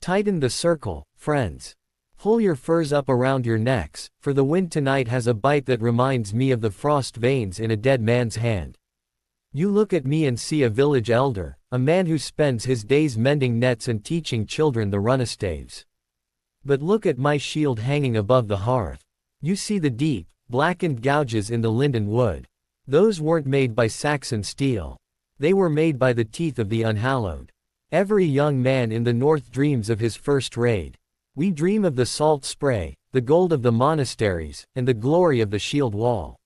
Tighten the circle, friends. Pull your furs up around your necks, for the wind tonight has a bite that reminds me of the frost veins in a dead man's hand. You look at me and see a village elder, a man who spends his days mending nets and teaching children the run-a-staves. But look at my shield hanging above the hearth. You see the deep, blackened gouges in the linden wood. Those weren't made by Saxon steel. They were made by the teeth of the unhallowed. Every young man in the north dreams of his first raid. We dream of the salt spray, the gold of the monasteries, and the glory of the shield wall.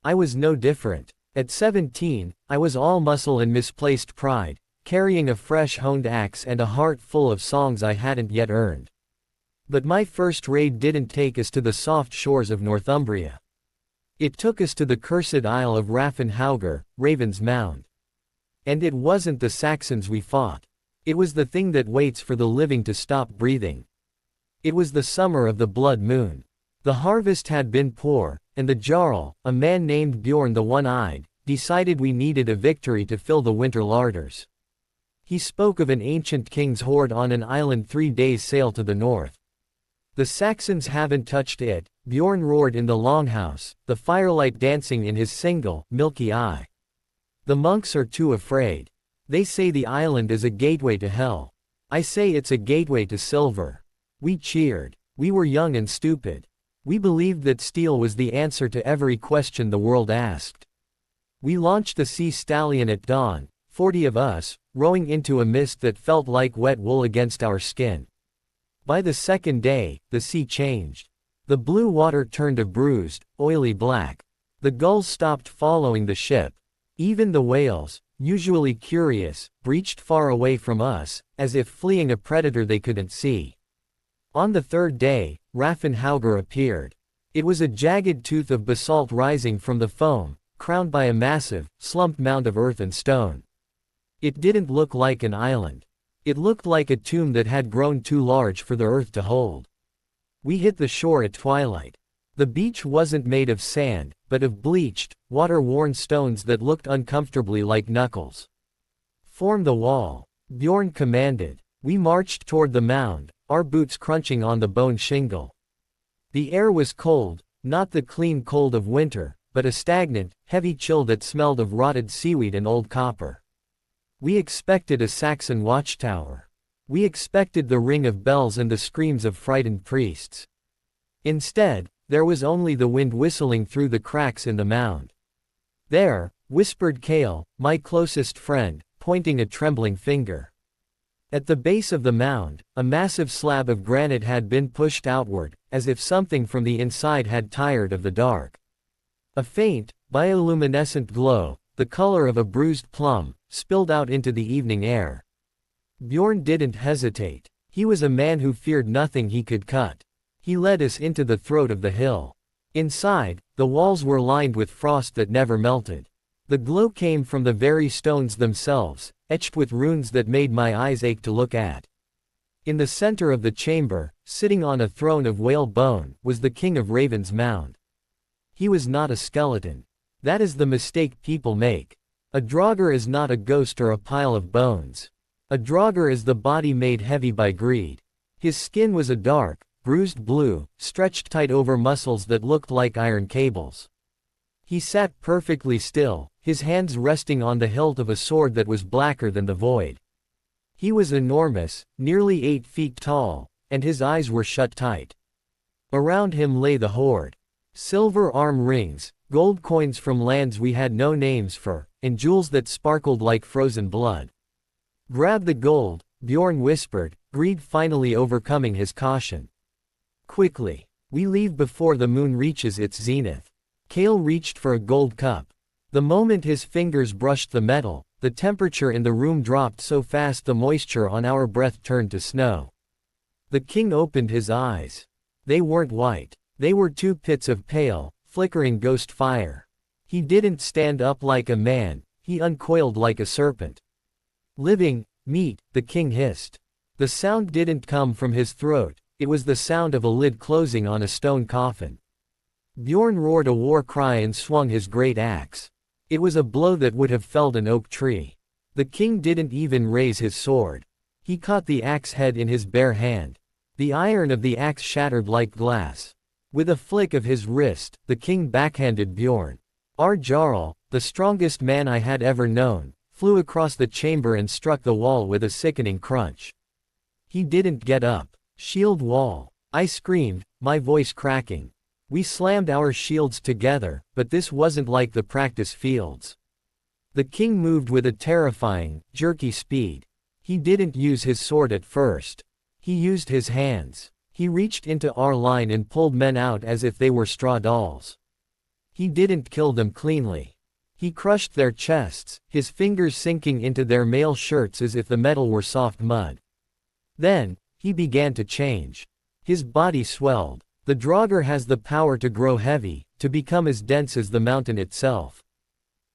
I was no different. At 17, I was all muscle and misplaced pride, carrying a fresh honed axe and a heart full of songs I hadn't yet earned. But my first raid didn't take us to the soft shores of Northumbria. It took us to the cursed isle of Hrafn-Haugr, Raven's Mound. And it wasn't the Saxons we fought. It was the thing that waits for the living to stop breathing. It was the summer of the blood moon. The harvest had been poor, and the jarl, a man named Bjorn the One-Eyed, decided we needed a victory to fill the winter larders. He spoke of an ancient king's hoard on an island 3 days' sail to the north. The Saxons haven't touched it, Bjorn roared in the longhouse, the firelight dancing in his single, milky eye. The monks are too afraid. They say the island is a gateway to hell. I say it's a gateway to silver. We cheered. We were young and stupid. We believed that steel was the answer to every question the world asked. We launched the sea stallion at dawn, 40 of us, rowing into a mist that felt like wet wool against our skin. By the second day, the sea changed. The blue water turned a bruised, oily black. The gulls stopped following the ship. Even the whales, usually curious, breached far away from us, as if fleeing a predator they couldn't see. On the third day, Hrafn-Haugr appeared. It was a jagged tooth of basalt rising from the foam, crowned by a massive, slumped mound of earth and stone. It didn't look like an island. It looked like a tomb that had grown too large for the earth to hold. We hit the shore at twilight. The beach wasn't made of sand, but of bleached, water-worn stones that looked uncomfortably like knuckles. Form the wall, Bjorn commanded. We marched toward the mound, our boots crunching on the bone shingle. The air was cold, not the clean cold of winter, but a stagnant, heavy chill that smelled of rotted seaweed and old copper. We expected a Saxon watchtower. We expected the ring of bells and the screams of frightened priests. Instead, there was only the wind whistling through the cracks in the mound. There, whispered Kale, my closest friend, pointing a trembling finger. At the base of the mound, a massive slab of granite had been pushed outward, as if something from the inside had tired of the dark. A faint, bioluminescent glow, the color of a bruised plum, spilled out into the evening air. Bjorn didn't hesitate. He was a man who feared nothing he could cut. He led us into the throat of the hill. Inside, the walls were lined with frost that never melted. The glow came from the very stones themselves, etched with runes that made my eyes ache to look at. In the center of the chamber, sitting on a throne of whale bone, was the king of Raven's Mound. He was not a skeleton. That is the mistake people make. A Draugr is not a ghost or a pile of bones. A Draugr is the body made heavy by greed. His skin was a dark, bruised blue, stretched tight over muscles that looked like iron cables. He sat perfectly still, his hands resting on the hilt of a sword that was blacker than the void. He was enormous, nearly 8 feet tall, and his eyes were shut tight. Around him lay the hoard. Silver arm rings, gold coins from lands we had no names for, and jewels that sparkled like frozen blood. Grab the gold, Bjorn whispered, greed finally overcoming his caution. Quickly. We leave before the moon reaches its zenith. Kale reached for a gold cup. The moment his fingers brushed the metal, the temperature in the room dropped so fast the moisture on our breath turned to snow. The king opened his eyes. They weren't white. They were 2 pits of pale, flickering ghost fire. He didn't stand up like a man, he uncoiled like a serpent. Living meat, the king hissed. The sound didn't come from his throat, it was the sound of a lid closing on a stone coffin. Bjorn roared a war cry and swung his great axe. It was a blow that would have felled an oak tree. The king didn't even raise his sword. He caught the axe head in his bare hand. The iron of the axe shattered like glass. With a flick of his wrist, the king backhanded Bjorn. Our jarl, the strongest man I had ever known, flew across the chamber and struck the wall with a sickening crunch. He didn't get up. Shield wall. I screamed, my voice cracking. We slammed our shields together, but this wasn't like the practice fields. The king moved with a terrifying, jerky speed. He didn't use his sword at first. He used his hands. He reached into our line and pulled men out as if they were straw dolls. He didn't kill them cleanly. He crushed their chests, his fingers sinking into their mail shirts as if the metal were soft mud. Then, he began to change. His body swelled. The Draugr has the power to grow heavy, to become as dense as the mountain itself.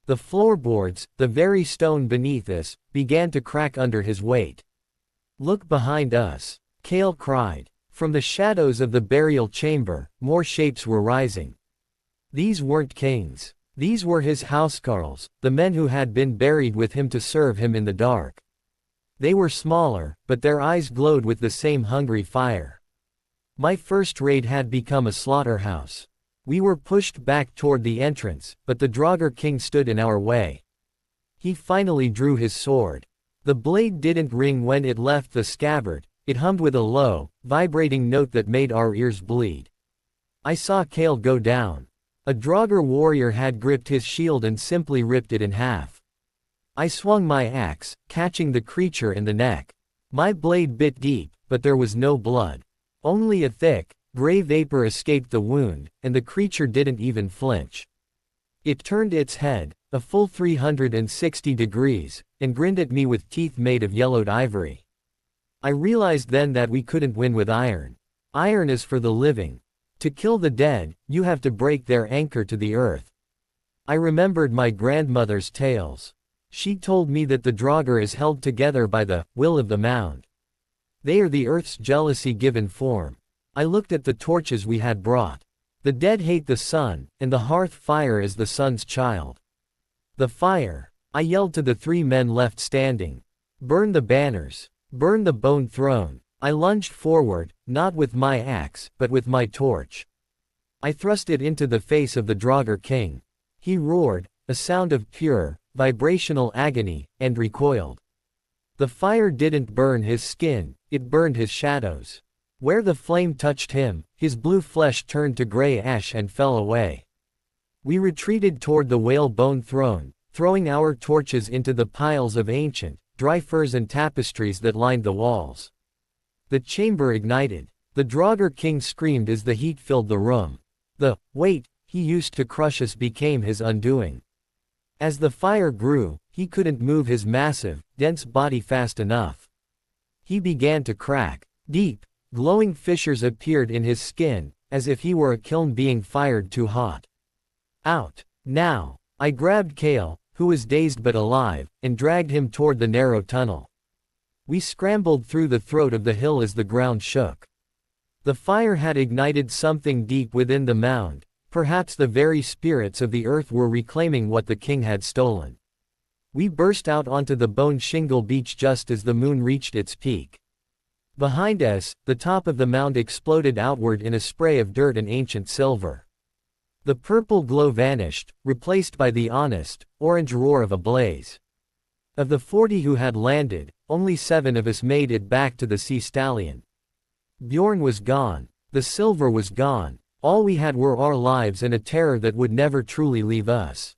The floorboards, the very stone beneath us, began to crack under his weight. Look behind us, Kale cried. From the shadows of the burial chamber, more shapes were rising. These weren't kings. These were his housecarls, the men who had been buried with him to serve him in the dark. They were smaller, but their eyes glowed with the same hungry fire. My first raid had become a slaughterhouse. We were pushed back toward the entrance, but the Draugr king stood in our way. He finally drew his sword. The blade didn't ring when it left the scabbard, it hummed with a low, vibrating note that made our ears bleed. I saw Kale go down. A Draugr warrior had gripped his shield and simply ripped it in half. I swung my axe, catching the creature in the neck. My blade bit deep, but there was no blood. Only a thick, gray vapor escaped the wound, and the creature didn't even flinch. It turned its head, a full 360 degrees, and grinned at me with teeth made of yellowed ivory. I realized then that we couldn't win with iron. Iron is for the living. To kill the dead, you have to break their anchor to the earth. I remembered my grandmother's tales. She told me that the Draugr is held together by the will of the Mound. They are the earth's jealousy given form. I looked at the torches we had brought. The dead hate the sun, and the hearth fire is the sun's child. The fire, I yelled to the 3 men left standing. Burn the banners. Burn the bone throne. I lunged forward, not with my axe, but with my torch. I thrust it into the face of the Draugr king. He roared, a sound of pure, vibrational agony, and recoiled. The fire didn't burn his skin, it burned his shadows. Where the flame touched him, his blue flesh turned to gray ash and fell away. We retreated toward the whalebone throne, throwing our torches into the piles of ancient, dry furs and tapestries that lined the walls. The chamber ignited. The Draugr king screamed as the heat filled the room. The weight he used to crush us became his undoing. As the fire grew, he couldn't move his massive, dense body fast enough. He began to crack. Deep, glowing fissures appeared in his skin, as if he were a kiln being fired too hot. Out. Now. I grabbed Kale, who was dazed but alive, and dragged him toward the narrow tunnel. We scrambled through the throat of the hill as the ground shook. The fire had ignited something deep within the mound, perhaps the very spirits of the earth were reclaiming what the king had stolen. We burst out onto the bone shingle beach just as the moon reached its peak. Behind us, the top of the mound exploded outward in a spray of dirt and ancient silver. The purple glow vanished, replaced by the honest, orange roar of a blaze. Of the 40 who had landed, only 7 of us made it back to the sea stallion. Bjorn was gone. The silver was gone. All we had were our lives and a terror that would never truly leave us.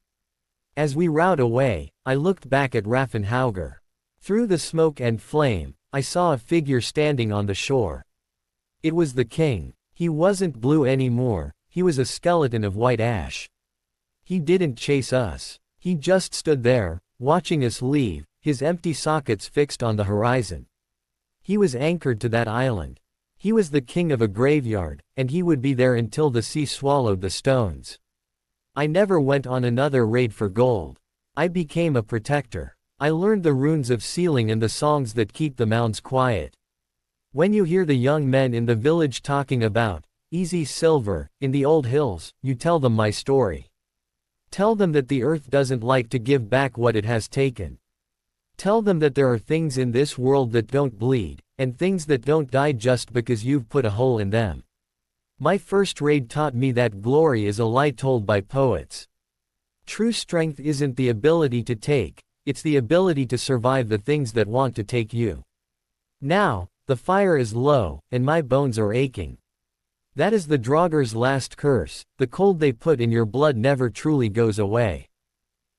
As we rowed away, I looked back at Hrafn-Haugr. Through the smoke and flame, I saw a figure standing on the shore. It was the king. He wasn't blue anymore, he was a skeleton of white ash. He didn't chase us. He just stood there, watching us leave, his empty sockets fixed on the horizon. He was anchored to that island. He was the king of a graveyard, and he would be there until the sea swallowed the stones. I never went on another raid for gold. I became a protector. I learned the runes of sealing and the songs that keep the mounds quiet. When you hear the young men in the village talking about easy silver in the old hills, you tell them my story. Tell them that the earth doesn't like to give back what it has taken. Tell them that there are things in this world that don't bleed, and things that don't die just because you've put a hole in them. My first raid taught me that glory is a lie told by poets. True strength isn't the ability to take, it's the ability to survive the things that want to take you. Now, the fire is low, and my bones are aching. That is the Draugr's last curse, the cold they put in your blood never truly goes away.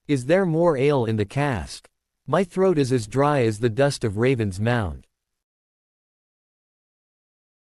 Is there more ale in the cask? My throat is as dry as the dust of Raven's Mound.